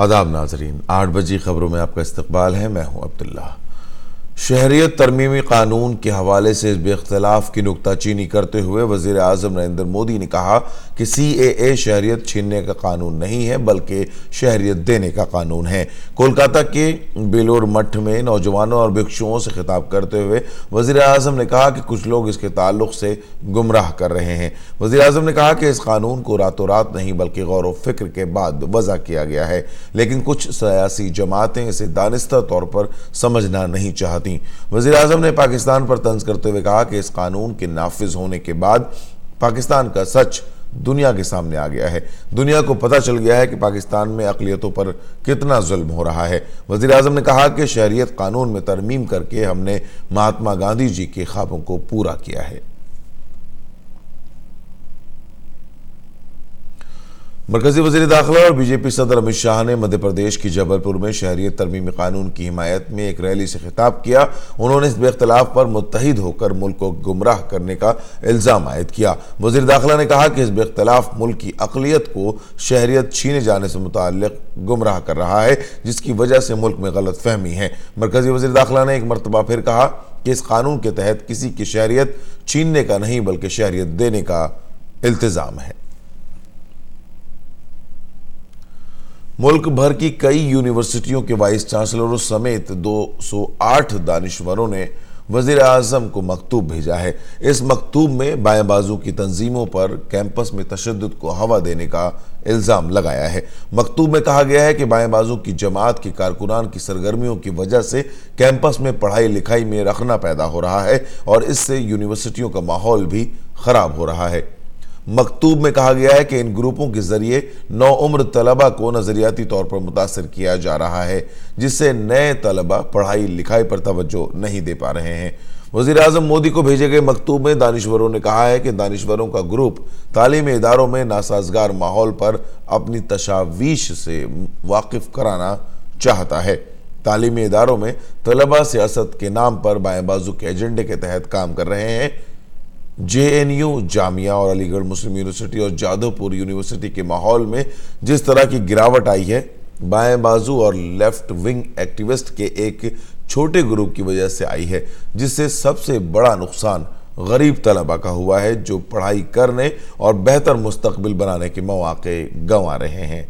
आदाब नाजरीन, 8 बजे खबरों में आपका इस्तकबाल है। मैं हूं अब्दुल्ला। शहरियत तरमीमी कानून के हवाले से बेख्तलाफ की नुक्ताचीनी करते हुए वज़ीर आज़म नरेंद्र मोदी ने कहा कि CAA शहरियत छीनने का कानून नहीं है बल्कि शहरियत देने का कानून है। कोलकाता के बेलूर मठ में नौजवानों और भिक्षुओं से खिताब करते हुए वज़ीर आज़म ने कहा कि कुछ लोग इसके ताल्लुक से गुमराह कर रहे हैं। वज़ीर आज़म ने कहा कि इस कानून को रातों रात नहीं बल्कि गौर व फिक्र के बाद वज़ा किया गया है, लेकिन कुछ सियासी जमातें इसे दानिस्ता तौर पर समझना नहीं चाहती। वज़ीर आज़म ने पाकिस्तान पर तंज करते हुए कहा कि इस कानून के नाफिज होने के बाद पाकिस्तान का सच दुनिया के सामने आ गया है। दुनिया को पता चल गया है कि पाकिस्तान में अक़लियतों पर कितना जुल्म हो रहा है। वज़ीर आज़म ने कहा कि शहरियत कानून में तरमीम करके हमने महात्मा गांधी जी के ख्वाबों को पूरा किया है। मरकजी वज़ीर दाखिला और BJP सदर अमित शाह ने मध्य प्रदेश की जबलपुर में शहरियत तरमीमी कानून की हिमायत में एक रैली से खिताब किया। उन्होंने इस बेख्तलाफ पर मुत्तहिद होकर मुल्क को गुमराह करने का इल्ज़ाम आयद किया। वज़ीर दाखिला ने कहा कि इस बेख्तलाफ मुल्क की अक़लियत को शहरियत छीने जाने से मुताल्लिक़ गुमराह कर रहा है, जिसकी वजह से मुल्क में गलत फहमी है। मरकजी वज़ीर दाखिला ने एक मरतबा फिर कहा कि इस कानून के तहत किसी की शहरियत छीनने का नहीं बल्कि शहरियत देने का इल्तिज़ाम है। मुल्क भर की कई यूनिवर्सिटियों के वाइस चांसलरों समेत 208 दानिशवरों ने वज़ीर आज़म को मकतूब भेजा है। इस मकतूब में बाएं बाजू की तंजीमों पर कैंपस में तशद्दुद को हवा देने का इल्ज़ाम लगाया है। मकतूब में कहा गया है कि बाएं बाजू की जमात के कारकुनान की सरगर्मियों की वजह से कैंपस में पढ़ाई लिखाई में रखना पैदा हो रहा है और इससे यूनिवर्सिटियों का माहौल भी ख़राब हो रहा है। मकतूब में कहा गया है कि इन ग्रुपों के जरिए नौउम्र तलबा को नजरियाती तौर पर मुतासर किया जा रहा है, जिससे नए तलबा पढ़ाई लिखाई पर तवज्जो नहीं दे पा रहे हैं। वज़ीर आज़म मोदी को भेजे गए मकतूब में दानिशवरों ने कहा है कि दानिशवरों का ग्रुप तालीमी इदारों में नासाजगार माहौल पर अपनी तशावीश से वाकिफ कराना चाहता है। तालीमी इदारों में तलबा सियासत के नाम पर बाएं बाजू के एजेंडे के तहत काम कर रहे हैं। JNU जामिया और अलीगढ़ मुस्लिम यूनिवर्सिटी और जादवपुर यूनिवर्सिटी के माहौल में जिस तरह की गिरावट आई है, बाएं बाजू और लेफ्ट विंग एक्टिविस्ट के एक छोटे ग्रुप की वजह से आई है, जिससे सबसे बड़ा नुकसान गरीब तलबा का हुआ है जो पढ़ाई करने और बेहतर मुस्तकबिल बनाने के मौके गंवा रहे हैं।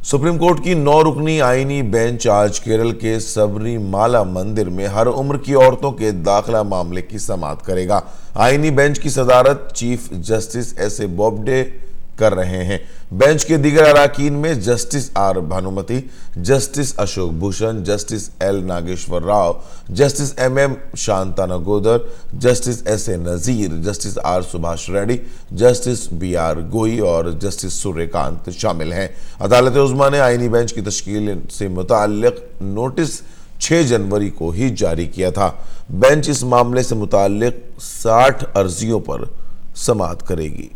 सुप्रीम कोर्ट की 9 रुकनी आईनी बेंच आज केरल के सबरीमाला मंदिर में हर उम्र की औरतों के दाखिला मामले की समाअत करेगा। आईनी बेंच की सदारत चीफ जस्टिस S.A. बोबडे कर रहे हैं। बेंच के दीगर अराकीन में justice R. Bhanumati, justice Ashok Bhushan, justice L. Nageswara Rao, justice M.M. Shantanagoudar, justice S.A. Nazeer, justice R. Subhash Reddy, justice B.R. Gavai और जस्टिस सूर्यकांत शामिल हैं। अदालत उज़्मा ने आईनी बेंच की तश्कील से मुताल्लिक नोटिस 6 जनवरी को ही जारी किया था। बेंच इस मामले से मुताल्लिक 60 अर्जियों पर समाअत करेगी।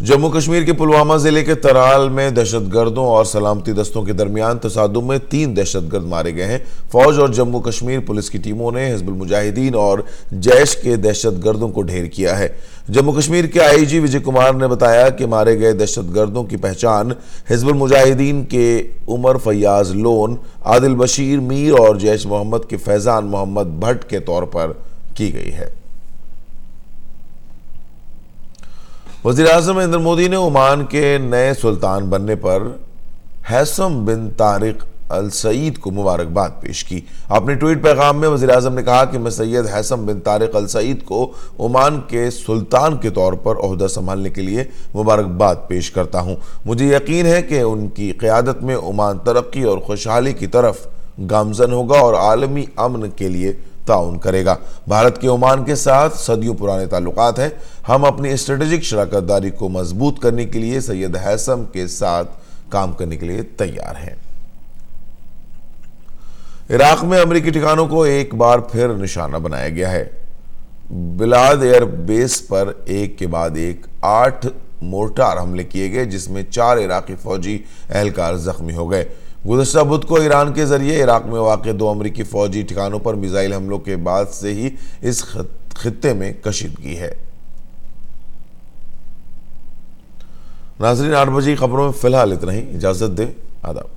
जम्मू कश्मीर के पुलवामा जिले के तराल में दहशतगर्दों और सलामती दस्तों के दरमियान तसादुम में 3 दहशतगर्द मारे गए हैं। फौज और जम्मू कश्मीर पुलिस की टीमों ने हिजबुल मुजाहिदीन और जैश के दहशतगर्दों को ढेर किया है। जम्मू कश्मीर के IG विजय कुमार ने बताया कि मारे गए दहशतगर्दों की पहचान हिजबुल मुजाहिदीन के उमर फैयाज लोन, आदिल बशीर मीर और जैश मोहम्मद के फैजान मोहम्मद भट्ट के तौर पर की गई है। वज़ीर आज़म नरेंद्र मोदी ने ओमान के नए सुल्तान बनने पर हैसम बिन तारिक अल सईद को मुबारकबाद पेश की। अपने ट्वीट पैगाम में वज़ीर आज़म ने कहा कि मैं सैयद हैसम बिन तारिक अल सईद को ओमान के सुल्तान के तौर पर ओहदा संभालने के लिए मुबारकबाद पेश करता हूँ। मुझे यकीन है कि उनकी क़यादत में ओमान तरक्की और खुशहाली की तरफ गामज़न होगा और आलमी अमन के लिए ताउन करेगा। भारत के ओमान के साथ सदियों पुराने ताल्लुकात हैं। हम अपनी स्ट्रेटेजिक शराकतदारी को मजबूत करने के लिए सैयद हैसम के साथ काम करने के लिए तैयार हैं। इराक में अमेरिकी ठिकानों को एक बार फिर निशाना बनाया गया है। बिलाद एयर बेस पर एक के बाद एक 8 मोर्टार हमले किए गए, जिसमें 4 इराकी फौजी एहलकार जख्मी हो गए। गुज़श्ता बुध को ईरान के जरिए इराक में वाक़ 2 अमरीकी फौजी ठिकानों पर मिसाइल हमलों के बाद से ही इस खित्ते में कशीदगी है। नाजरीन, 8 बजे की खबरों में फिलहाल इतना ही। इजाजत दें। आदाब।